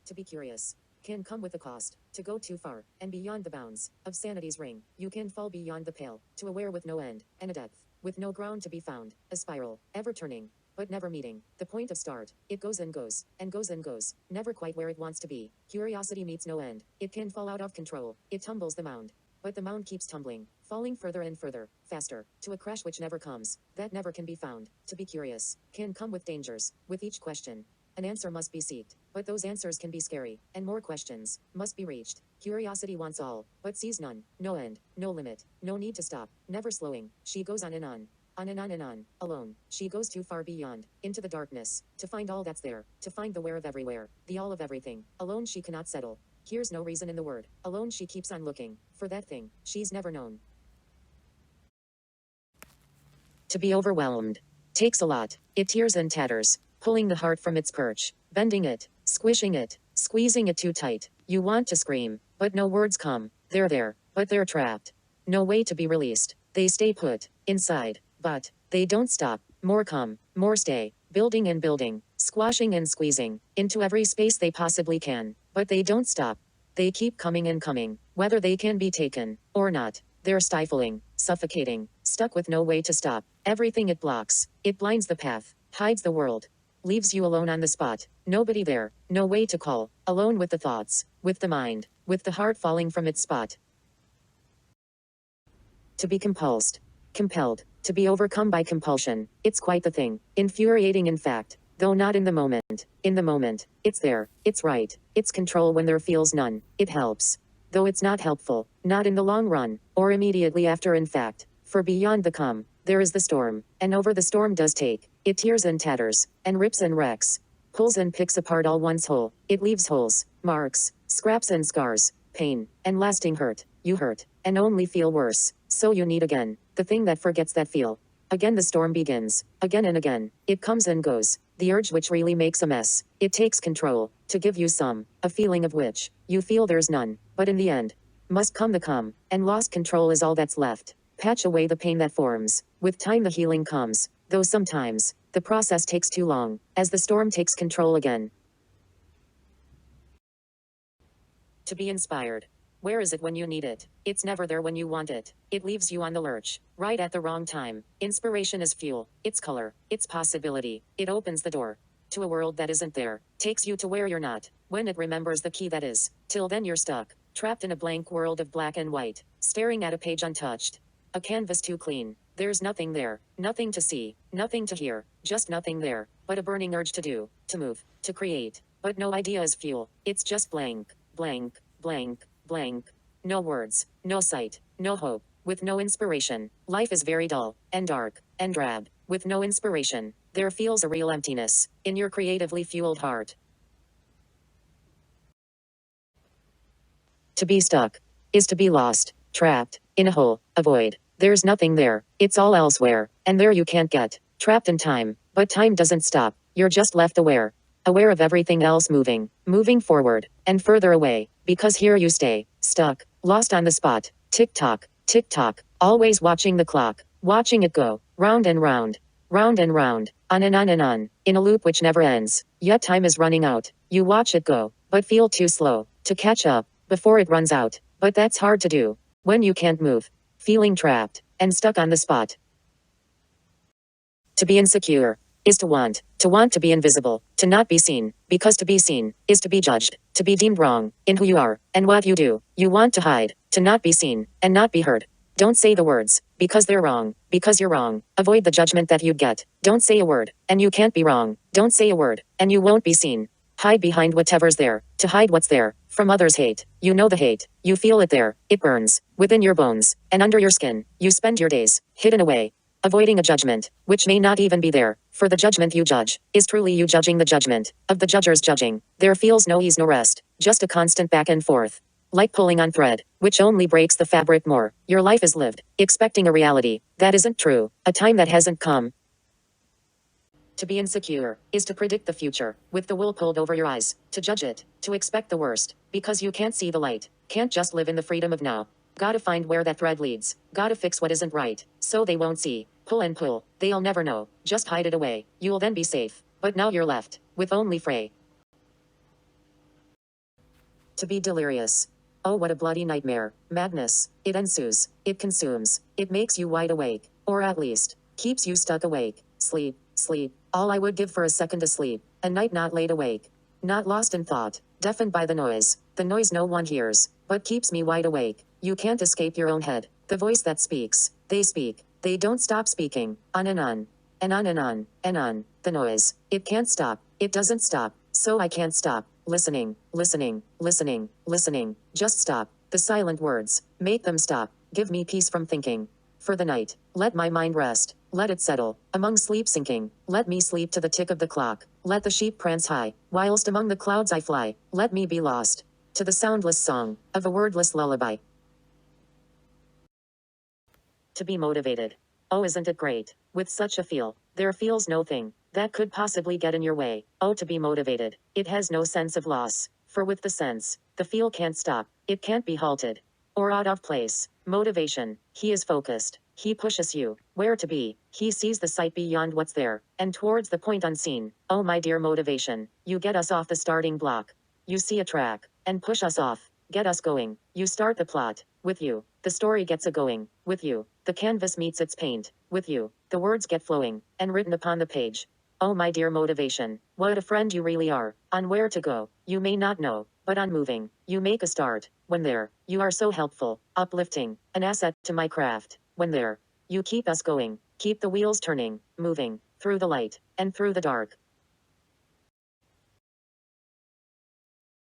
To be curious can come with a cost. To go too far, and beyond the bounds of sanity's ring, you can fall beyond the pale, to a where with no end, and a depth, with no ground to be found, a spiral, ever turning, but never meeting the point of start. It goes and goes, and goes and goes, never quite where it wants to be. Curiosity meets no end. It can fall out of control. It tumbles the mound. But the mound keeps tumbling, falling further and further, faster, to a crash which never comes, that never can be found. To be curious can come with dangers. With each question, an answer must be sought, but those answers can be scary, and more questions must be reached. Curiosity wants all, but sees none. No end, no limit, no need to stop, never slowing. She goes on and on. On and on and on, alone. She goes too far beyond, into the darkness, to find all that's there, to find the where of everywhere, the all of everything. Alone she cannot settle. Here's no reason in the word. Alone she keeps on looking, for that thing she's never known. To be overwhelmed takes a lot. It tears and tatters, pulling the heart from its perch, bending it, squishing it, squeezing it too tight. You want to scream, but no words come. They're there, but they're trapped. No way to be released. They stay put, inside, but they don't stop. More come, more stay, building and building, squashing and squeezing, into every space they possibly can. But they don't stop. They keep coming and coming, whether they can be taken, or not. They're stifling, suffocating, stuck with no way to stop. Everything it blocks, it blinds the path, hides the world, leaves you alone on the spot. Nobody there, no way to call, alone with the thoughts, with the mind, with the heart falling from its spot. To be compelled, to be overcome by compulsion, it's quite the thing, infuriating in fact, though not in the moment. In the moment, it's there, it's right, it's control when there feels none, it helps. Though it's not helpful, not in the long run, or immediately after in fact, for beyond the calm, there is the storm, and over the storm does take, it tears and tatters, and rips and wrecks, pulls and picks apart all one's whole, it leaves holes, marks, scraps and scars, pain, and lasting hurt. You hurt, and only feel worse, so you need again, the thing that forgets that feel. Again the storm begins, again and again, it comes and goes, the urge which really makes a mess, it takes control, to give you a feeling of which, you feel there's none, but in the end, must come the calm, and lost control is all that's left. Patch away the pain that forms, with time the healing comes, though sometimes, the process takes too long, as the storm takes control again. To be inspired. Where is it when you need it? It's never there when you want it. It leaves you on the lurch, right at the wrong time. Inspiration is fuel, it's color, it's possibility. It opens the door to a world that isn't there, takes you to where you're not, when it remembers the key that is. Till then you're stuck, trapped in a blank world of black and white, staring at a page untouched, a canvas too clean. There's nothing there, nothing to see, nothing to hear, just nothing there, but a burning urge to do, to move, to create. But no idea is fuel, it's just blank, blank, blank, blank. No words, no sight, no hope, with no inspiration. Life is very dull, and dark, and drab. With no inspiration, there feels a real emptiness in your creatively fueled heart. To be stuck is to be lost, trapped in a hole, a void. There's nothing there, it's all elsewhere, and there you can't get. Trapped in time, but time doesn't stop. You're just left aware of everything else moving forward, and further away, because here you stay, stuck, lost on the spot, tick-tock, always watching the clock, watching it go, round and round, on and on and on, in a loop which never ends, yet time is running out. You watch it go, but feel too slow to catch up, before it runs out, but that's hard to do, when you can't move, feeling trapped, and stuck on the spot. To be insecure is to want to be invisible, to not be seen, because to be seen is to be judged, to be deemed wrong in who you are and what you do. You want to hide, to not be seen and not be heard. Don't say the words, because they're wrong, because you're wrong. Avoid the judgment that you'd get. Don't say a word, and you can't be wrong. Don't say a word, and you won't be seen. Hide behind whatever's there, to hide what's there, from others' hate. You know the hate, you feel it there, it burns, within your bones, and under your skin. You spend your days, hidden away, avoiding a judgment, which may not even be there, for the judgment you judge, is truly you judging the judgment, of the judgers judging. There feels no ease no rest, just a constant back and forth, like pulling on thread, which only breaks the fabric more. Your life is lived, expecting a reality, that isn't true, a time that hasn't come. To be insecure is to predict the future, with the wool pulled over your eyes, to judge it, to expect the worst, because you can't see the light, can't just live in the freedom of now. Gotta find where that thread leads, gotta fix what isn't right, so they won't see. Pull and pull, they'll never know, just hide it away, you'll then be safe, but now you're left, with only fray. To be delirious. Oh, what a bloody nightmare. Madness. It ensues. It consumes. It makes you wide awake. Or at least, keeps you stuck awake. Sleep. Sleep. All I would give for a second to sleep. A night not laid awake. Not lost in thought. Deafened by the noise. The noise no one hears. But keeps me wide awake. You can't escape your own head. The voice that speaks. They speak. They don't stop speaking. On and on. And on and on. And on. The noise. It can't stop. It doesn't stop. So I can't stop. Listening. Listening. Listening. Listening. Just stop. The silent words. Make them stop. Give me peace from thinking. For the night. Let my mind rest. Let it settle. Among sleep sinking. Let me sleep to the tick of the clock. Let the sheep prance high. Whilst among the clouds I fly. Let me be lost. To the soundless song. Of a wordless lullaby. To be motivated. Oh, isn't it great? With such a feel. There feels no thing that could possibly get in your way. Oh, to be motivated. It has no sense of loss. For with the sense, the feel can't stop. It can't be halted. Or out of place. Motivation. He is focused. He pushes you where to be. He sees the sight beyond what's there, and towards the point unseen. Oh, my dear motivation. You get us off the starting block. You see a track, and push us off. Get us going. You start the plot. With you, the story gets a-going. With you, the canvas meets its paint. With you, the words get flowing, and written upon the page. Oh, my dear motivation. What a friend you really are. On where to go, you may not know, but on moving, you make a start. When there, you are so helpful, uplifting, an asset to my craft. When there, you keep us going, keep the wheels turning, moving, through the light, and through the dark.